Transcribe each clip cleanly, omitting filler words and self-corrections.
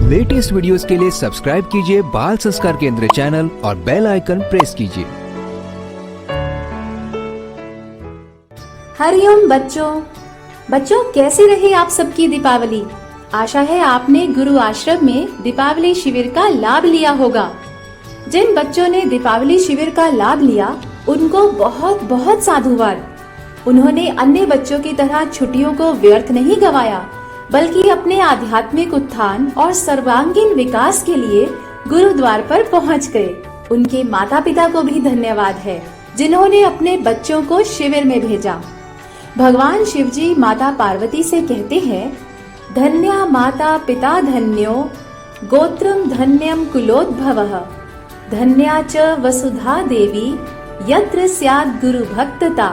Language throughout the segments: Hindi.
लेटेस्ट वीडियोस के लिए सब्सक्राइब कीजिए बाल संस्कार केंद्र चैनल और बेल आइकन प्रेस कीजिए। हरिओम बच्चों कैसी रही आप सबकी दीपावली। आशा है आपने गुरु आश्रम में दीपावली शिविर का लाभ लिया होगा। जिन बच्चों ने दीपावली शिविर का लाभ लिया उनको बहुत बहुत साधुवाद। उन्होंने अन्य बच्चों की तरह छुट्टियों को व्यर्थ नहीं गवाया, बल्कि अपने आध्यात्मिक उत्थान और सर्वांगीण विकास के लिए गुरुद्वार पर पहुंच गए। उनके माता पिता को भी धन्यवाद है जिन्होंने अपने बच्चों को शिविर में भेजा। भगवान शिव जी माता पार्वती से कहते हैं, धन्या माता पिता धन्यो गोत्रम धन्यम कुलोद्भवः धन्या च वसुधा देवी यत्र स्यात् गुरु भक्तता।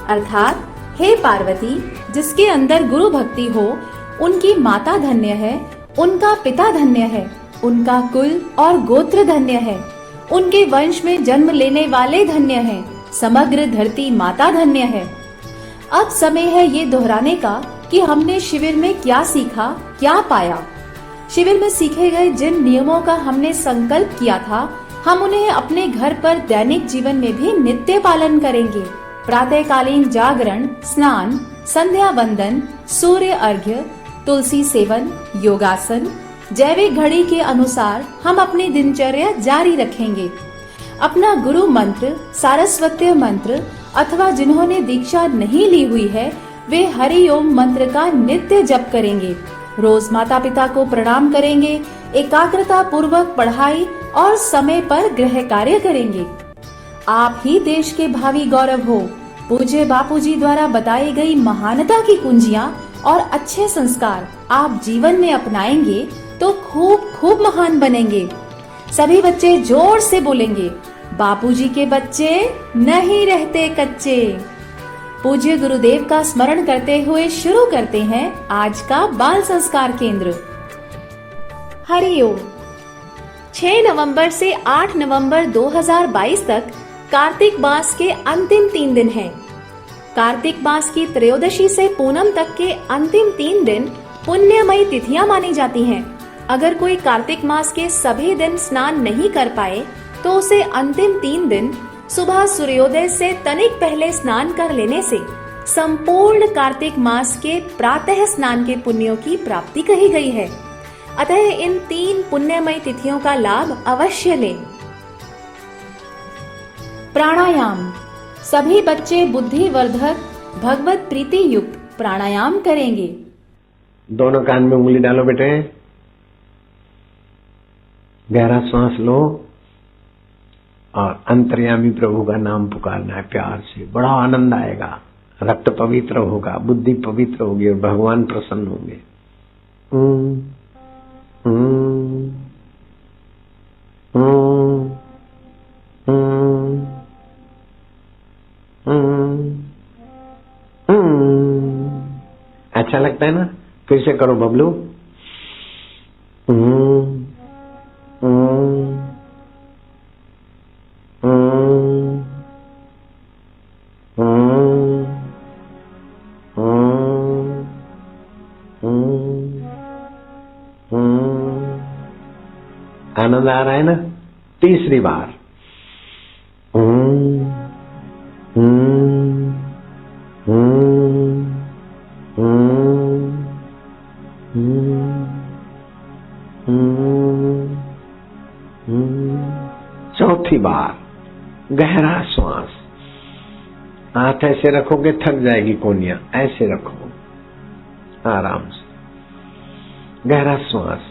अर्थात हे पार्वती, जिसके अंदर गुरु भक्ति हो उनकी माता धन्य है, उनका पिता धन्य है, उनका कुल और गोत्र धन्य है, उनके वंश में जन्म लेने वाले धन्य हैं, समग्र धरती माता धन्य है। अब समय है ये दोहराने का कि हमने शिविर में क्या सीखा, क्या पाया। शिविर में सीखे गए जिन नियमों का हमने संकल्प किया था, हम उन्हें अपने घर पर दैनिक जीवन में भी नित्य पालन करेंगे। प्रातःकालीन जागरण, स्नान, संध्या वंदन, सूर्य अर्घ्य, तुलसी सेवन, योगासन, जैविक घड़ी के अनुसार हम अपनी दिनचर्या जारी रखेंगे। अपना गुरु मंत्र, सारस्वत्य मंत्र अथवा जिन्होंने दीक्षा नहीं ली हुई है वे हरि ओम मंत्र का नित्य जप करेंगे। रोज माता पिता को प्रणाम करेंगे, एकाग्रता पूर्वक पढ़ाई और समय पर गृह कार्य करेंगे। आप ही देश के भावी गौरव हो। पूज्य बापूजी द्वारा बताई गई महानता की कुंजियां और अच्छे संस्कार आप जीवन में अपनाएंगे तो खूब खूब महान बनेंगे। सभी बच्चे जोर से बोलेंगे, बापूजी के बच्चे नहीं रहते कच्चे। पूज्य गुरुदेव का स्मरण करते हुए शुरू करते हैं आज का बाल संस्कार केंद्र। हरिओम। 6 नवंबर से 8 नवंबर 2022 तक कार्तिक मास के अंतिम 3 दिन हैं। कार्तिक मास की त्रयोदशी से पूनम तक के अंतिम 3 दिन पुण्यमयी तिथियां मानी जाती हैं। अगर कोई कार्तिक मास के सभी दिन स्नान नहीं कर पाए तो उसे अंतिम 3 दिन सुबह सूर्योदय से तनिक पहले स्नान कर लेने से संपूर्ण कार्तिक मास के प्रातः स्नान के पुण्यों की प्राप्ति कही गई है। अतः इन 3 पुण्यमयी तिथियों का लाभ अवश्य लें। प्राणायाम। सभी बच्चे बुद्धिवर्धक भगवत प्रीति युक्त प्राणायाम करेंगे। दोनों कान में उंगली डालो बेटे, गहरा सांस लो और अंतर्यामी प्रभु का नाम पुकारना है प्यार से। बड़ा आनंद आएगा, रक्त पवित्र होगा, बुद्धि पवित्र होगी और भगवान प्रसन्न होंगे। अच्छा लगता है ना? फिर से करो बबलू। आनंद आ रहा है ना? तीसरी बार। चौथी बार गहरा श्वास। हाथ ऐसे रखोगे थक जाएगी कोनिया, ऐसे रखो आराम से। गहरा श्वास।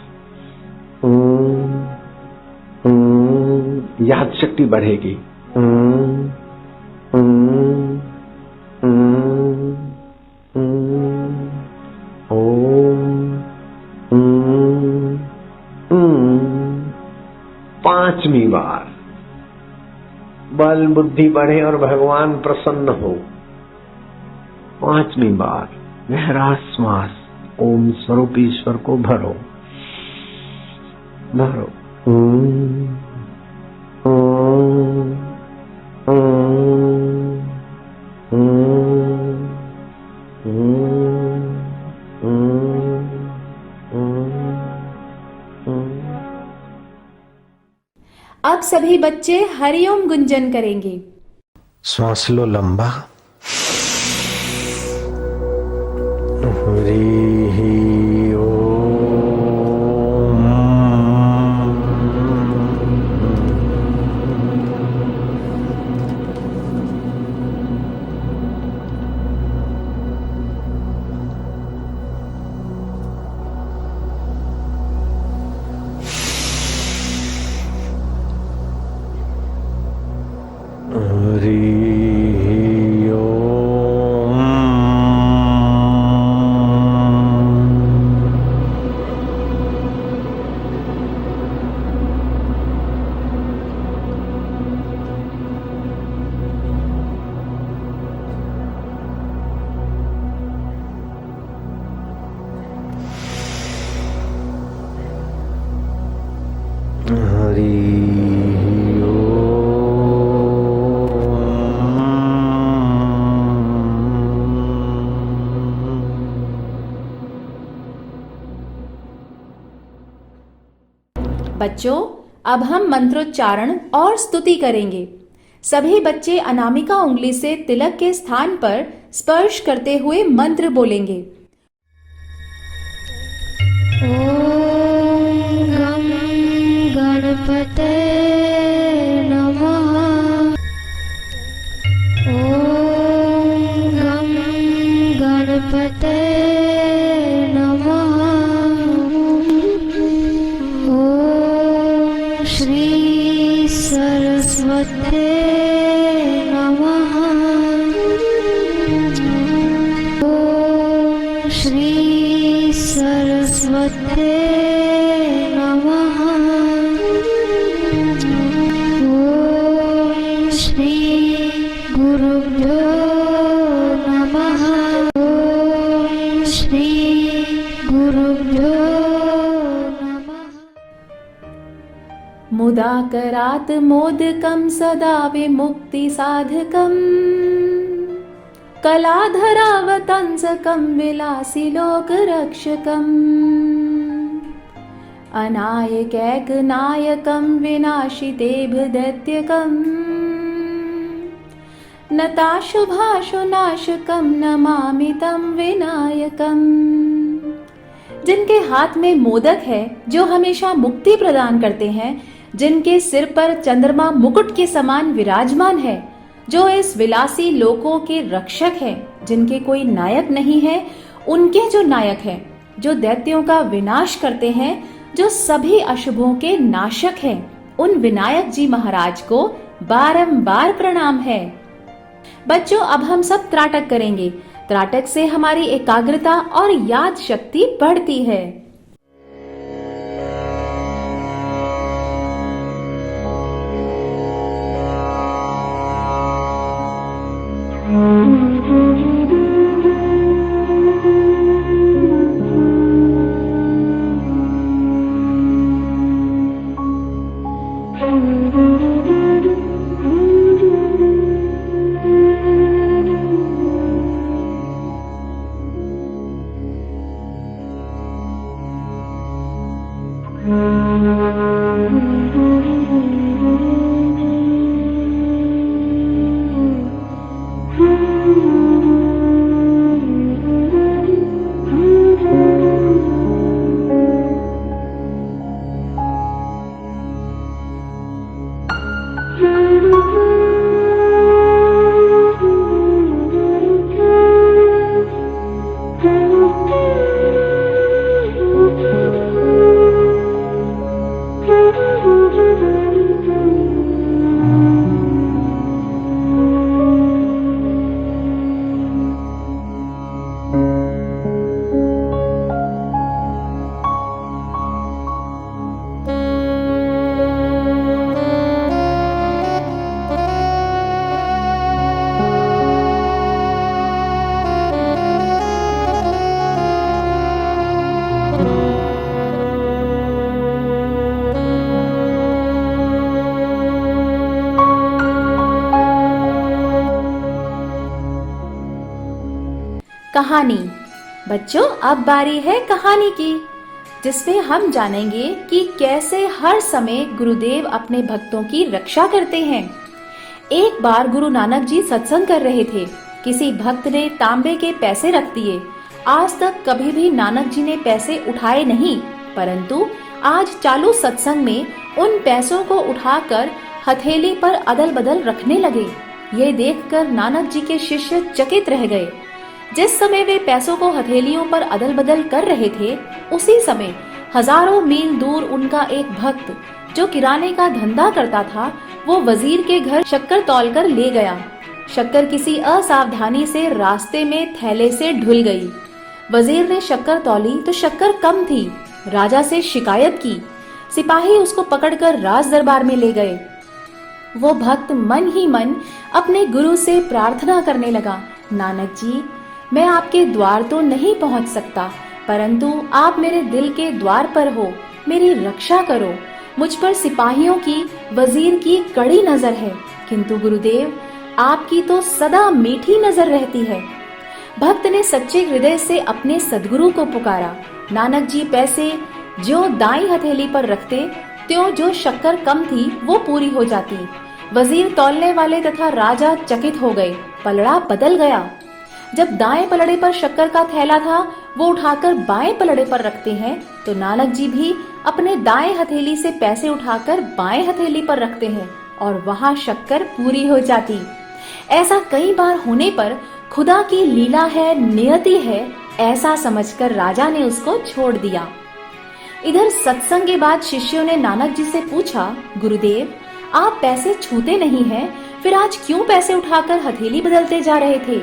याद शक्ति बढ़ेगी। पांचवी बार बल बुद्धि बढ़े और भगवान प्रसन्न हो। पांचवी बार गहरा श्वास। ओम स्वरूप ईश्वर को भरो भरो। अब सभी बच्चे हरिओम गुंजन करेंगे। श्वास लो लंबा। हरि ओम। हरि ओम। हरि बच्चों, अब हम मंत्रोच्चारण और स्तुति करेंगे। सभी बच्चे अनामिका उंगली से तिलक के स्थान पर स्पर्श करते हुए मंत्र बोलेंगे। ॐ गं गणपते नमः। ॐ गं गणपते नमः। ॐ श्री सरस्वते नमः। ॐ श्री सरस्वते नमः। ॐ श्री गुरुभ्यो नमः। ॐ श्री गुरुभ्यो नमः। मुदाकरात् मोदकं सदा विमुक्तिसाधकम् कलाधरावतंसकं विलासि लोकरक्षकम् अनायकैकनायकं विनाशितेभदैत्यकम् नताशुभाशुनाशकं नमामि तं विनायकम्। जिनके हाथ में मोदक है, जो हमेशा मुक्ति प्रदान करते हैं, जिनके सिर पर चंद्रमा मुकुट के समान विराजमान है, जो इस विलासी लोकों के रक्षक हैं, जिनके कोई नायक नहीं है, उनके जो नायक हैं, जो दैत्यों का विनाश करते हैं, जो सभी अशुभों के नाशक हैं, उन विनायक जी महाराज को बारंबार प्रणाम है। बच्चों, अब हम सब त्राटक करेंगे। त्राटक से हमारी एकाग्रता और याद शक्ति बढ़ती है। कहानी। बच्चों, अब बारी है कहानी की। जिसमें हम जानेंगे कि कैसे हर समय गुरुदेव अपने भक्तों की रक्षा करते हैं। एक बार गुरु नानक जी सत्संग कर रहे थे। किसी भक्त ने तांबे के पैसे रख दिए। आज तक कभी भी नानक जी ने पैसे उठाए नहीं, परंतु आज चालू सत्संग में उन पैसों को उठाकर हथेली पर अदल बदल रखने लगे। ये देखकर नानक जी के शिष्य चकित रह गए। जिस समय वे पैसों को हथेलियों पर अदल बदल कर रहे थे, उसी समय हजारों मील दूर उनका एक भक्त जो किराने का धंधा करता था, वो वजीर के घर शक्कर तौलकर ले गया। शक्कर किसी असावधानी से रास्ते में थैले से ढुल गई। वजीर ने शक्कर तौली तो शक्कर कम थी। राजा से शिकायत की। सिपाही उसको पकड़कर राज दरबार में ले गए। वो भक्त मन ही मन अपने गुरु से प्रार्थना करने लगा, नानक जी, मैं आपके द्वार तो नहीं पहुंच सकता, परंतु आप मेरे दिल के द्वार पर हो, मेरी रक्षा करो। मुझ पर सिपाहियों की, वजीर की कड़ी नजर है, किंतु गुरुदेव आपकी तो सदा मीठी नजर रहती है। भक्त ने सच्चे हृदय से अपने सद्गुरु को पुकारा। नानक जी पैसे जो दाईं हथेली पर रखते, त्यों जो शक्कर कम थी वो पूरी हो जाती। वजीर, तौलने वाले तथा राजा चकित हो गए। पलड़ा बदल गया। जब दाएं पलड़े पर शक्कर का थैला था, वो उठाकर बाएं पलड़े पर रखते हैं, तो नानक जी भी अपने दाएं हथेली से पैसे उठाकर बाएं हथेली पर रखते हैं और वहां शक्कर पूरी हो जाती। ऐसा कई बार होने पर खुदा की लीला है, नियति है, ऐसा समझकर राजा ने उसको छोड़ दिया। इधर सत्संग के बाद शिष्यों ने नानक जी से पूछा, गुरुदेव आप पैसे छूते नहीं हैं, फिर आज क्यों पैसे उठाकर हथेली बदलते जा रहे थे?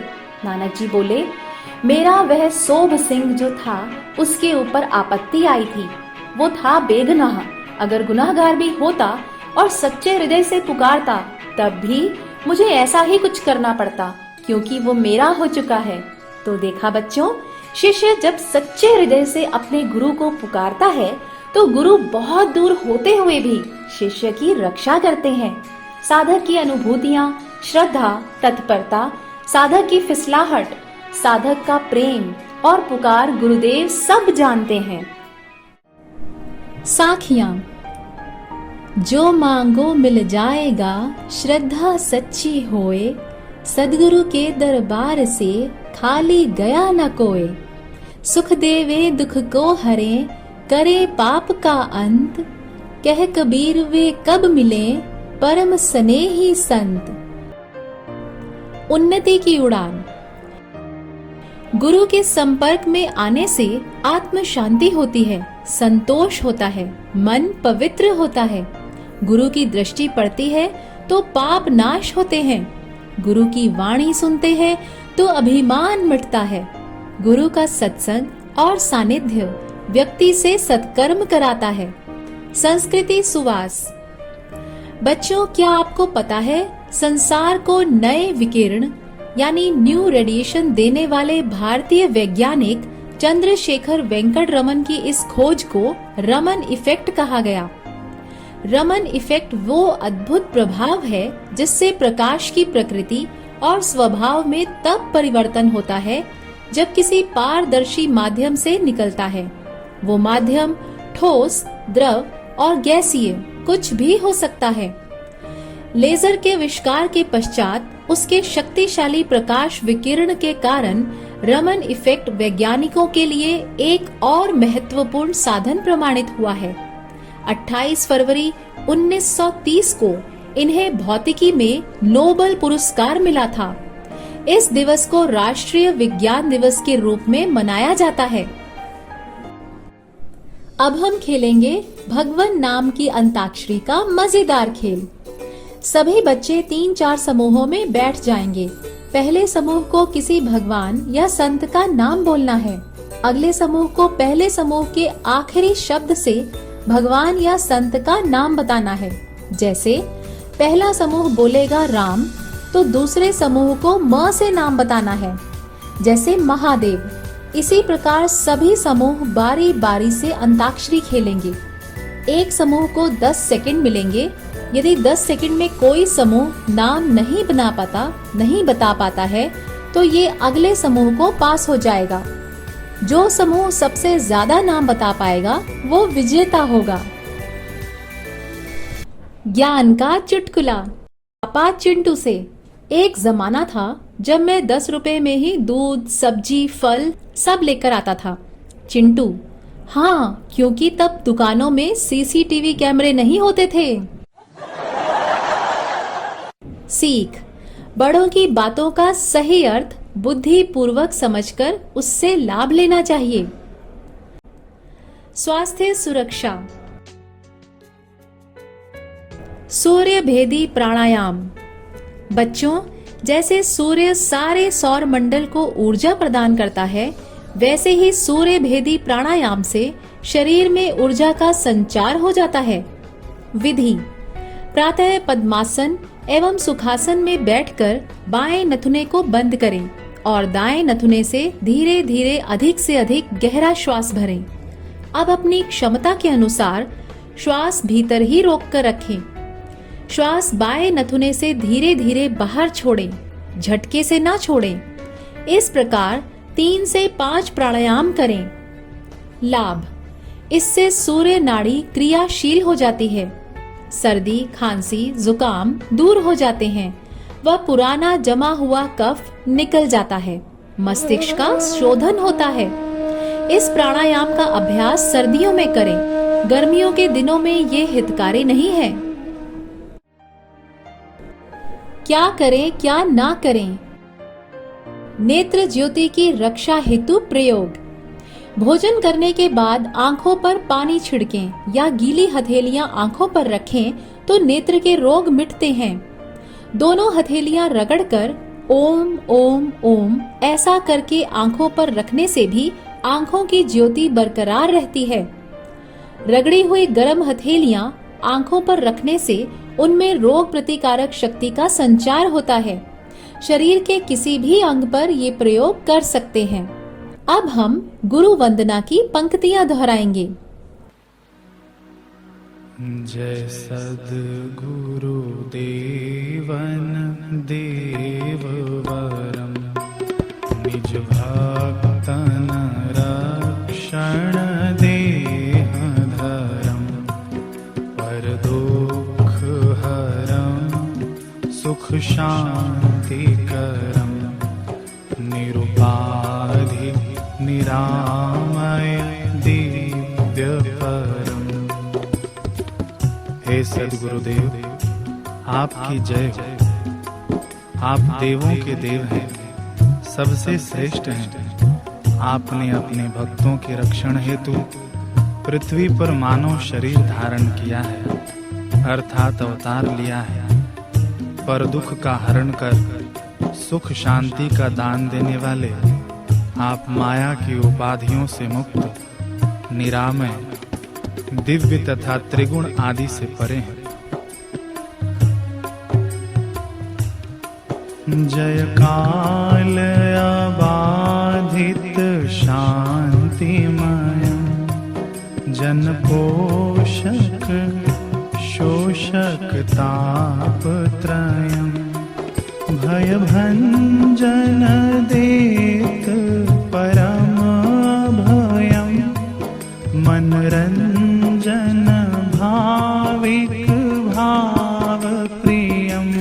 नानक जी बोले, मेरा वह सोभ सिंह जो था, उसके ऊपर आपत्ति आई थी। वो था बेगुनाह। अगर गुनाहगार भी होता और सच्चे हृदय से पुकारता, तब भी मुझे ऐसा ही कुछ करना पड़ता, क्योंकि वो मेरा हो चुका है। तो देखा बच्चों, शिष्य जब सच्चे हृदय से अपने गुरु को पुकारता है, तो गुरु बहुत दूर होते हुए भी शिष्य की रक्षा करते हैं। साधक की अनुभूतियां, श्रद्धा, तत्परता, साधक की फिसलाहट, साधक का प्रेम और पुकार गुरुदेव सब जानते हैं। साखियां। जो मांगो मिल जाएगा, श्रद्धा सच्ची होए, सदगुरु के दरबार से खाली गया न कोई। सुख देवे दुख को हरे, करे पाप का अंत, कह कबीर वे कब मिले, परम स्नेही संत। उन्नति की उड़ान। गुरु के संपर्क में आने से आत्म शांति होती है, संतोष होता है, मन पवित्र होता है। गुरु की दृष्टि पड़ती है तो पाप नाश होते हैं। गुरु की वाणी सुनते हैं तो अभिमान मिटता है। गुरु का सत्संग और सानिध्य व्यक्ति से सत्कर्म कराता है। संस्कृति सुवास। बच्चों, क्या आपको पता है संसार को नए विकिरण यानी न्यू रेडिएशन देने वाले भारतीय वैज्ञानिक चंद्रशेखर वेंकट रमन की इस खोज को रमन इफेक्ट कहा गया। रमन इफेक्ट वो अद्भुत प्रभाव है जिससे प्रकाश की प्रकृति और स्वभाव में तब परिवर्तन होता है जब किसी पारदर्शी माध्यम से निकलता है। वो माध्यम ठोस, द्रव और गैसीय कुछ भी हो सकता है। लेजर के आविष्कार के पश्चात उसके शक्तिशाली प्रकाश विकिरण के कारण रमन इफेक्ट वैज्ञानिकों के लिए एक और महत्वपूर्ण साधन प्रमाणित हुआ है। 28 फरवरी 1930 को इन्हें भौतिकी में नोबेल पुरस्कार मिला था। इस दिवस को राष्ट्रीय विज्ञान दिवस के रूप में मनाया जाता है। अब हम खेलेंगे भगवन नाम की अंताक्षरी का मजेदार खेल। सभी बच्चे 3-4 समूहों में बैठ जाएंगे। पहले समूह को किसी भगवान या संत का नाम बोलना है। अगले समूह को पहले समूह के आखिरी शब्द से भगवान या संत का नाम बताना है। जैसे पहला समूह बोलेगा राम, तो दूसरे समूह को म से नाम बताना है, जैसे महादेव। इसी प्रकार सभी समूह बारी बारी से अंताक्षरी खेलेंगे। एक समूह को 10 सेकंड मिलेंगे। यदि 10 सेकंड में कोई समूह नाम नहीं बता पाता है, तो ये अगले समूह को पास हो जाएगा। जो समूह सबसे ज्यादा नाम बता पाएगा वो विजेता होगा। ज्ञान का चुटकुला। पापा चिंटू से, एक जमाना था जब मैं 10 रुपए में ही दूध, सब्जी, फल सब लेकर आता था। चिंटू: हाँ, क्योंकि तब दुकानों में सीसीटीवी कैमरे नहीं होते थे। सीख: बड़ों की बातों का सही अर्थ बुद्धि पूर्वक समझकर उससे लाभ लेना चाहिए। स्वास्थ्य सुरक्षा। सूर्य भेदी प्राणायाम। बच्चों, जैसे सूर्य सारे सौर मंडल को ऊर्जा प्रदान करता है, वैसे ही सूर्य भेदी प्राणायाम से शरीर में ऊर्जा का संचार हो जाता है। विधि: प्रातः पद्मासन एवं सुखासन में बैठकर बाएं नथुने को बंद करें और दाएं नथुने से धीरे धीरे अधिक से अधिक गहरा श्वास भरें। अब अपनी क्षमता के अनुसार श्वास भीतर ही रोककर रखें। श्वास बाएं नथुने से धीरे धीरे बाहर छोड़ें, झटके से ना छोड़ें। इस प्रकार 3 से 5 प्राणायाम करें। लाभ: इससे सूर्य नाड़ी क्रियाशील हो जाती है, सर्दी, खांसी, जुकाम दूर हो जाते हैं, वह पुराना जमा हुआ कफ निकल जाता है, मस्तिष्क का शोधन होता है। इस प्राणायाम का अभ्यास सर्दियों में करें, गर्मियों के दिनों में ये हितकारी नहीं है। क्या करें क्या ना करें? नेत्र ज्योति की रक्षा हेतु प्रयोग। भोजन करने के बाद आंखों पर पानी छिड़कें या गीली हथेलियां आंखों पर रखें तो नेत्र के रोग मिटते हैं। दोनों हथेलियां रगड़कर ओम ओम ओम ऐसा करके आंखों पर रखने से भी आंखों की ज्योति बरकरार रहती है। रगड़ी हुई गर्म हथेलियां आंखों पर रखने से उनमें रोग प्रतिकारक शक्ति का संचार होता है। शरीर के किसी भी अंग पर ये प्रयोग कर सकते हैं। अब हम गुरु वंदना की पंक्तियां दोहराएंगे। जय सद्गुरु देवन देववरम निज भक्तन रक्षण देहधरम पर दुख हरम सुख शांति करम निरुपाधि निरामय दिव्य परम। हे सद्गुरुदेव, आपकी जय हो। आप देवों के देव हैं, सबसे श्रेष्ठ हैं। आपने अपने भक्तों के रक्षण हेतु पृथ्वी पर मानव शरीर धारण किया है, अर्थात अवतार लिया है। पर दुख का हरण कर सुख शांति का दान देने वाले आप माया की उपाधियों से मुक्त, निरामय, दिव्य तथा त्रिगुण आदि से परे हैं। जय काल अबाधित शांतिमय जन पोषक शोषक तापत्रयम् भय भंजन देत परम भयम् मनरंजन भाविक भाव प्रियम्।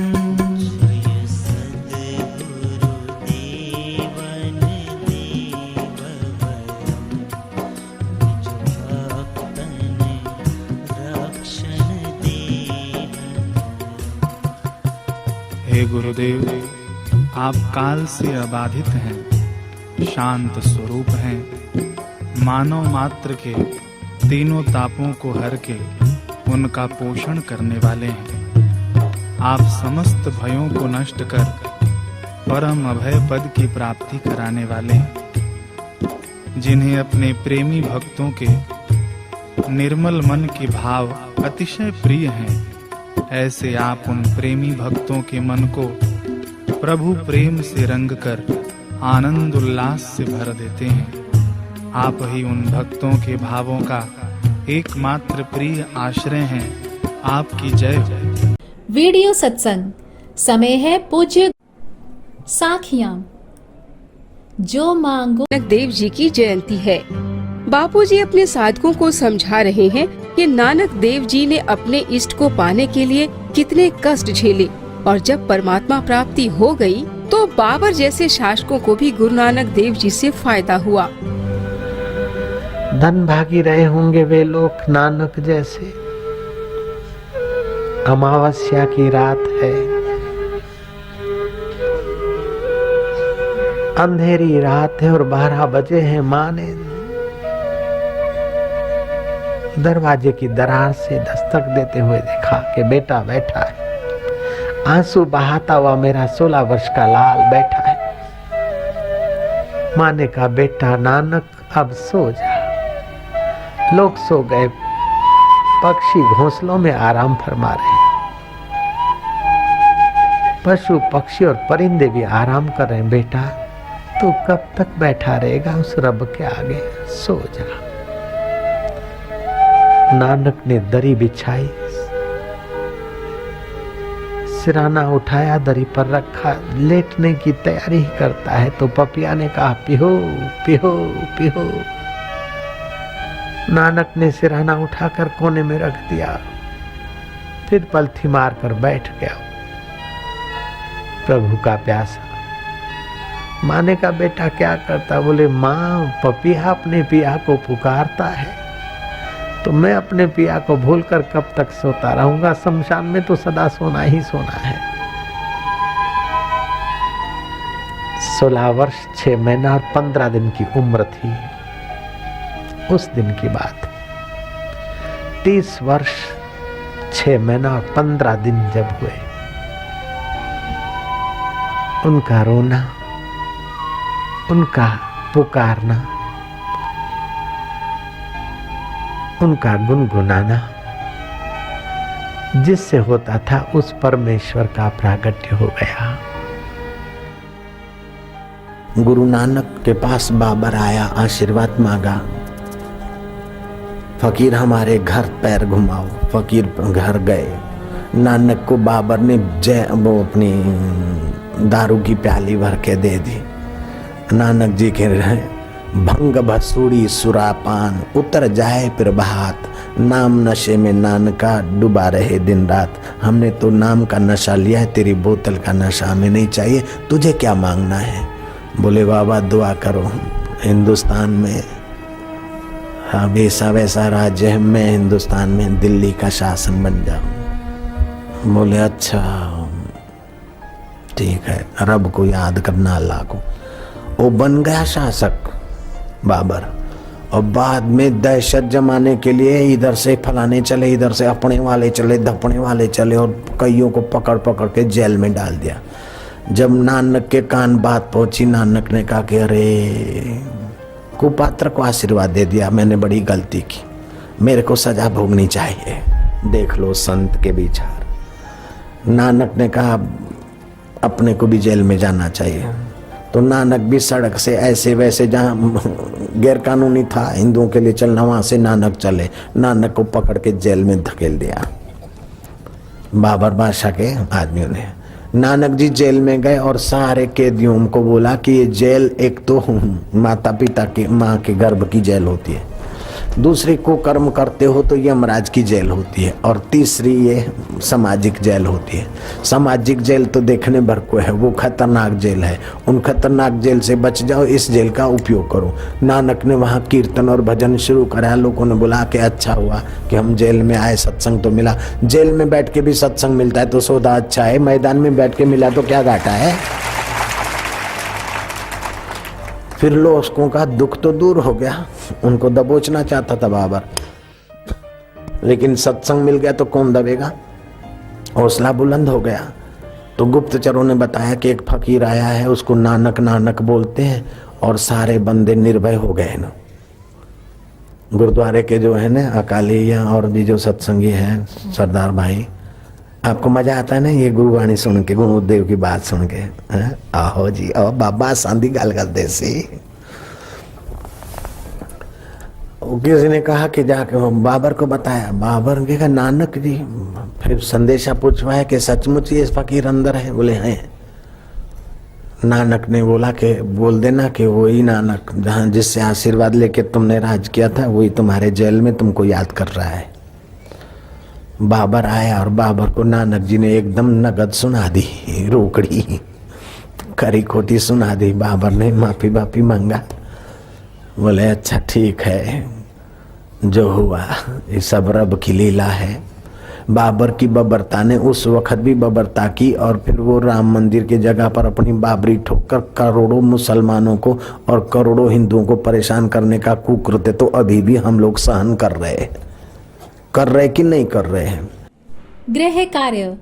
हे गुरुदेव, आप काल से अबाधित हैं, शांत स्वरूप हैं, मानव मात्र के तीनों तापों को हर के उनका पोषण करने वाले हैं। आप समस्त भयों को नष्ट कर परम अभय पद की प्राप्ति कराने वाले हैं। जिन्हें अपने प्रेमी भक्तों के निर्मल मन के भाव अतिशय प्रिय हैं, ऐसे आप उन प्रेमी भक्तों के मन को प्रभु प्रेम से रंग कर आनंद उल्लास से भर देते हैं। आप ही उन भक्तों के भावों का एकमात्र प्रिय आश्रय हैं। आपकी जय हो। वीडियो सत्संग। समय है पूज्य साखियां। जो मांगो। नानक देव जी की जयंती है। बापूजी अपने साधकों को समझा रहे हैं कि नानक देव जी ने अपने इष्ट को पाने के लिए कितने कष्ट झेले और जब परमात्मा प्राप्ति हो गई तो बाबर जैसे शासकों को भी गुरु नानक देव जी से फायदा हुआ। धन भागी रहे होंगे वे लोग नानक जैसे। अमावस्या की रात है, अंधेरी रात है और 12 बजे हैं। माँ ने दरवाजे की दरार से दस्तक देते हुए देखा कि बेटा बैठा है। आंसू बहाता हुआ मेरा 16 वर्ष का लाल बैठा है। माँ ने कहा बेटा नानक अब सो जा। लोग सो गए, पक्षी घोंसलों में आराम फरमा रहे, पशु पक्षी और परिंदे भी आराम कर रहे हैं। बेटा तू कब तक बैठा रहेगा उस रब के आगे, सो जा। नानक ने दरी बिछाई, सिराना उठाया, दरी पर रखा, लेटने की तैयारी करता है तो पपिया ने कहा पिहो पिहो पिहो। नानक ने सिराना उठाकर कोने में रख दिया, फिर पलथी मारकर बैठ गया। प्रभु का प्यासा। माँ ने कहा बेटा क्या करता? बोले माँ पपिया अपने पिया को पुकारता है तो मैं अपने पिया को भूलकर कब तक सोता रहूंगा? शमशान में तो सदा सोना ही सोना है। 16 वर्ष 6 महीना और 15 दिन की उम्र थी उस दिन की बात। 30 वर्ष 6 महीना और 15 दिन जब हुए, उनका रोना, उनका पुकारना, उनका गुनगुनाना जिससे होता था उस परमेश्वर का प्रागट्य हो गया। गुरु नानक के पास बाबर आया, आशीर्वाद मांगा। फकीर हमारे घर पैर घुमाओ। फकीर घर गए। नानक को बाबर ने वो अपनी दारू की प्याली भर के दे दी। नानक जी कह रहे भंग भसूड़ी सुरापान उतर जाए फिर बहात। नाम नशे में नानका डूबा रहे दिन रात। हमने तो नाम का नशा लिया है, तेरी बोतल का नशा हमें नहीं चाहिए। तुझे क्या मांगना है? बोले बाबा दुआ करो, हिंदुस्तान में वैसा वैसा राज्य है, मैं हिंदुस्तान में दिल्ली का शासन बन जाऊं। बोले अच्छा ठीक है, रब को याद करना, अल्लाह को। वो बन गया शासक बाबर, और बाद में दहशत जमाने के लिए इधर से फलाने चले, इधर से अपने वाले चले, धपने वाले चले, और कईयों को पकड़ पकड़ के जेल में डाल दिया। जब नानक के कान बात पहुंची, नानक ने कहा कि अरे कुपात्र को आशीर्वाद दे दिया, मैंने बड़ी गलती की, मेरे को सजा भोगनी चाहिए। देख लो संत के विचार। नानक ने कहा अपने को भी जेल में जाना चाहिए। तो नानक भी सड़क से ऐसे वैसे जहाँ गैर कानूनी था हिंदुओं के लिए चलना, वहां से नानक चले। नानक को पकड़ के जेल में धकेल दिया बाबर बादशाह के आदमियों ने। नानक जी जेल में गए और सारे कैदियों को बोला कि ये जेल एक तो माता पिता की माँ के गर्भ की जेल होती है, दूसरी को कर्म करते हो तो यमराज की जेल होती है, और तीसरी ये सामाजिक जेल होती है। सामाजिक जेल तो देखने भर को है, वो खतरनाक जेल है। उन खतरनाक जेल से बच जाओ, इस जेल का उपयोग करो। नानक ने वहाँ कीर्तन और भजन शुरू कराया। लोगों ने बोला कि अच्छा हुआ कि हम जेल में आए, सत्संग तो मिला। जेल में बैठ के भी सत्संग मिलता है तो सौदा अच्छा है, मैदान में बैठ के मिला तो क्या घाटा है। फिर लोगों का दुख तो दूर हो गया, उनको दबोचना चाहता था बाबर, लेकिन सत्संग मिल गया तो कौन दबेगा। हौसला बुलंद हो गया। तो गुप्तचरों ने बताया कि एक फकीर आया है, उसको नानक नानक बोलते हैं, और सारे बंदे निर्भय हो गए ना। गुरुद्वारे के जो है ना अकालिया और भी जो सत्संगी है सरदार भाई, आपको मजा आता है ना ये गुरुवाणी सुन के, गुरुदेव की बात सुन के। आहो जी आओ बाबा सांदी गल करते सी। किसी ने कहा कि जाके बाबर को बताया। बाबर ने कहा नानक जी, फिर संदेशा पूछवाया कि सचमुच ये फकीर अंदर है? बोले हैं। नानक ने बोला कि बोल देना कि वही नानक जहाँ जिससे आशीर्वाद लेके तुमने राज किया था वही तुम्हारे जेल में तुमको याद कर रहा है। बाबर आया और बाबर को नानक जी ने एकदम नगद सुना दी, रोकड़ी खरी खोटी सुना दी। बाबर ने माफी बाफी मांगा, बोले अच्छा ठीक है, जो हुआ ये सब रब की लीला है। बाबर की बबरता ने उस वक्त भी बबरता की और फिर वो राम मंदिर की जगह पर अपनी बाबरी ठोककर करोड़ों मुसलमानों को और करोड़ों हिंदुओं को परेशान करने का कुकृत्य तो अभी भी हम लोग सहन कर रहे कि नहीं कर रहे हैं। गृह कार्य,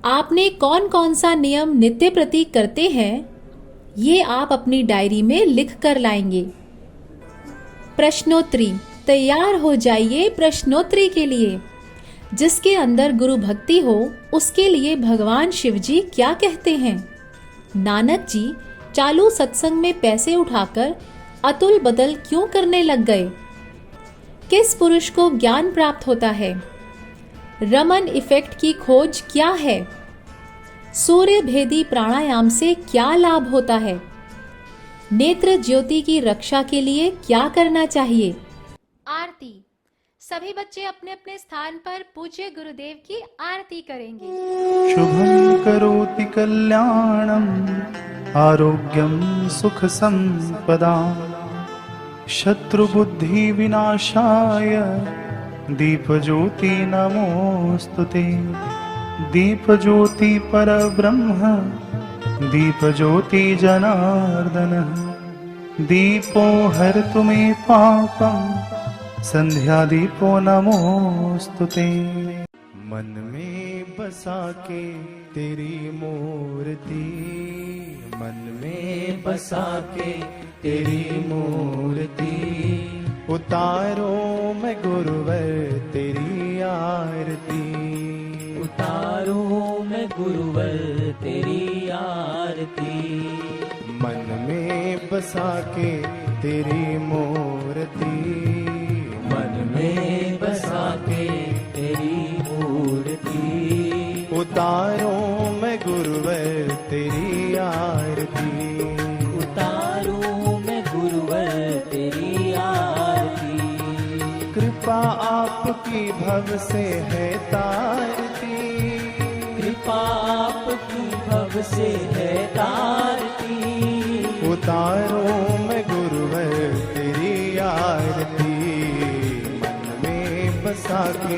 आपने कौन कौन सा नियम नित्य प्रति करते हैं, ये आप अपनी डायरी में लिख कर लाएंगे। प्रश्नोत्तरी, तैयार हो जाइए प्रश्नोत्तरी के लिए। जिसके अंदर गुरु भक्ति हो उसके लिए भगवान शिव जी क्या कहते हैं? नानक जी चालू सत्संग में पैसे उठाकर अतुल बदल क्यों करने लग गए? किस पुरुष को ज्ञान प्राप्त होता है? रमन इफेक्ट की खोज क्या है? सूर्य भेदी प्राणायाम से क्या लाभ होता है? नेत्र ज्योति की रक्षा के लिए क्या करना चाहिए? आरती, सभी बच्चे अपने अपने स्थान पर पूज्य गुरुदेव की आरती करेंगे। शुभं करोति कल्याणं आरोग्यं सुख संपदा शत्रुबुद्धि विनाशाय दीपज्योति नमोस्तुते। दीपज्योति परब्रह्म दीपज्योति जनार्दन दीपो हरतु मे पापं संध्या दीपो नमोस्तुते। मन में बसा के तेरी मूर्ति, मन में बसा के तेरी मूर्ति, उतारो मैं गुरुवर तेरी आरती, उतारो मैं गुरुवर तेरी आरती। मन में बसा के तेरी मूर्ति, मन में बसा के तेरी मूर्ति, उतारो मैं गुरुवर तेरी आरती, उतारो मैं गुरुवर तेरी आरती। कृपा आपकी भव से है तारती, कृपा आपकी भव से है तारती, उतारो मैं गुरुवर तेरी आरती। बसा के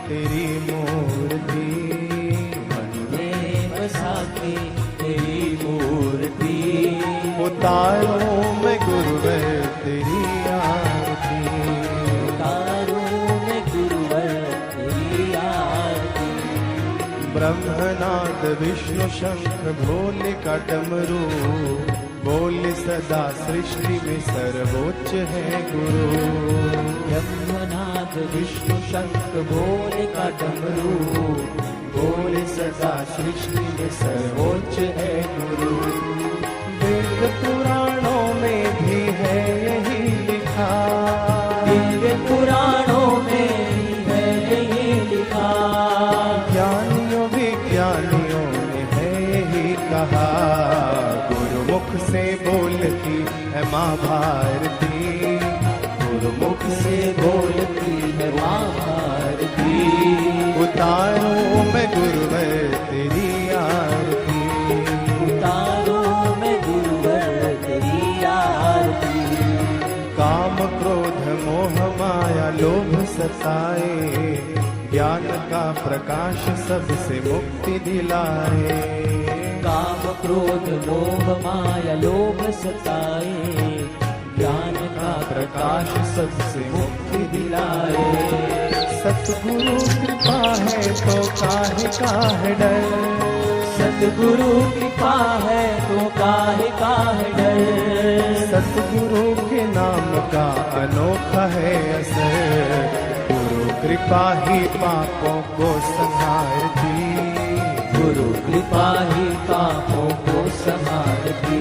तेरी मूर्ति, मन में बसा के तेरी मूर्ति, उतारो मैं गुरुवर तेरी आरती, उतारो मैं गुरुवर तेरी आरती। ब्रह्मनाद विष्णु शंख भोले का डमरू, बोले सदा सृष्टि में सर्वोच्च है गुरु। ब्रह्मनाद विष्णु शंख भोले का डमरू, बोले सदा सृष्टि में सर्वोच्च है गुरु। वेद पुराणों में भी है यही लिखा, वेद पुराणों में भी है यही लिखा। ज्ञानियों विज्ञानियों ने है यही कहा, गुरुमुख से बोलती है माँ भारती, गुरुमुख से बोलती है माँ भारती। उतारो मैं गुरुवर तेरी आरती, उतारो मैं गुरुवर तेरी आरती। काम क्रोध मोह माया लोभ सताए, ज्ञान का प्रकाश सबसे मुक्ति दिलाए। काम क्रोध मोह माया लोभ सताए, ज्ञान का प्रकाश सबसे मुक्ति दिलाए। सतगुरु कृपा है तो काहे काहे डर, सतगुरु कृपा है तो काहे काहे डर। सतगुरु के नाम का अनोखा है असर, गुरु कृपा ही पापों को संहारती, गुरु कृपा ही पापों को संहारती।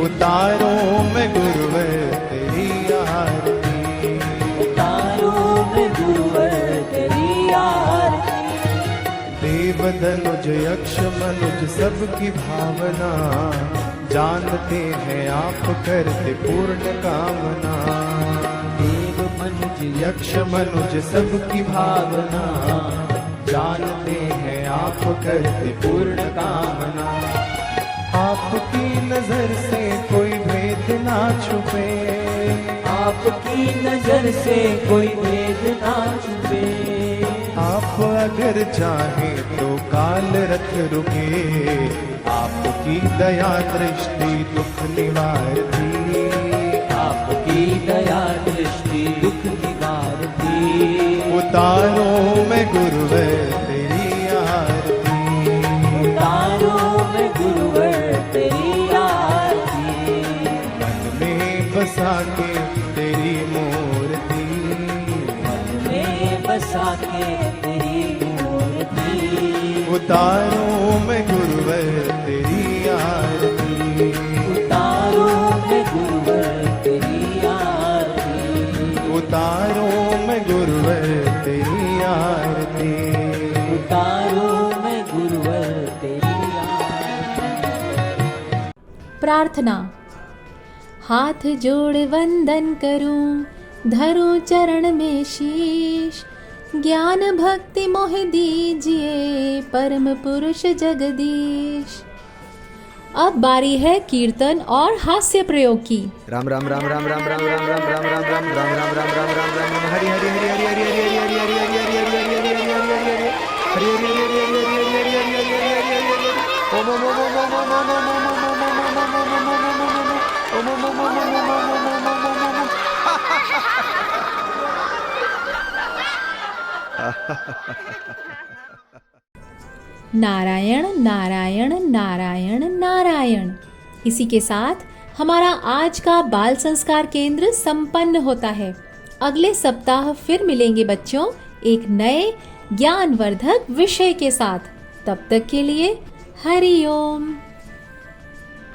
उतारो मैं गुरुवर तेरी आरती, उतारो मैं गुरुवर तेरी आरती। देव धनुज यक्ष मनुज सबकी भावना, जानते हैं आप करते पूर्ण कामना। देव मनुज यक्ष मनुज सबकी भावना, जानते हैं आप करते पूर्ण कामना। आपकी नजर से कोई भेद ना छुपे, आपकी नजर से कोई भेद ना छुपे। आप अगर चाहें तो काल रख रुके, आपकी दया दृष्टि दुख निवारती, आपकी दया दृष्टि दुख निवारती। उतारो मैं गुरुवर तेरी आरती, उतारो मैं गुरुवर तेरी आरती। मन में बसा के तेरी मूर्ति, मन में बसा के तेरी मूर्ति। उतारो मैं गुरुवर तेरी आरती, उतारो मैं गुरुवर तेरी आरती। उतारो मैं गुरुवर तेरी आरती, उतारो मैं गुरुवर तेरी आरती। प्रार्थना। हाथ जोड़ वंदन करूं, धरूं चरण में शीश। ज्ञान भक्ति मोह दीजिए परम पुरुष जगदीश। अब बारी है कीर्तन और हास्य प्रयोग की। राम राम राम राम राम राम राम राम राम राम राम राम राम राम राम राम राम राम हरि हरि हरि हरि हरि हरि हरि हरि हरि हरि हरि हरि हरि हरि हरि हरि हरि हरि हरि ओम ओम ओम ओम ओम ओम ओम नारायण नारायण नारायण नारायण। इसी के साथ हमारा आज का बाल संस्कार केंद्र संपन्न होता है। अगले सप्ताह फिर मिलेंगे बच्चों एक नए ज्ञानवर्धक विषय के साथ। तब तक के लिए हरि ओम।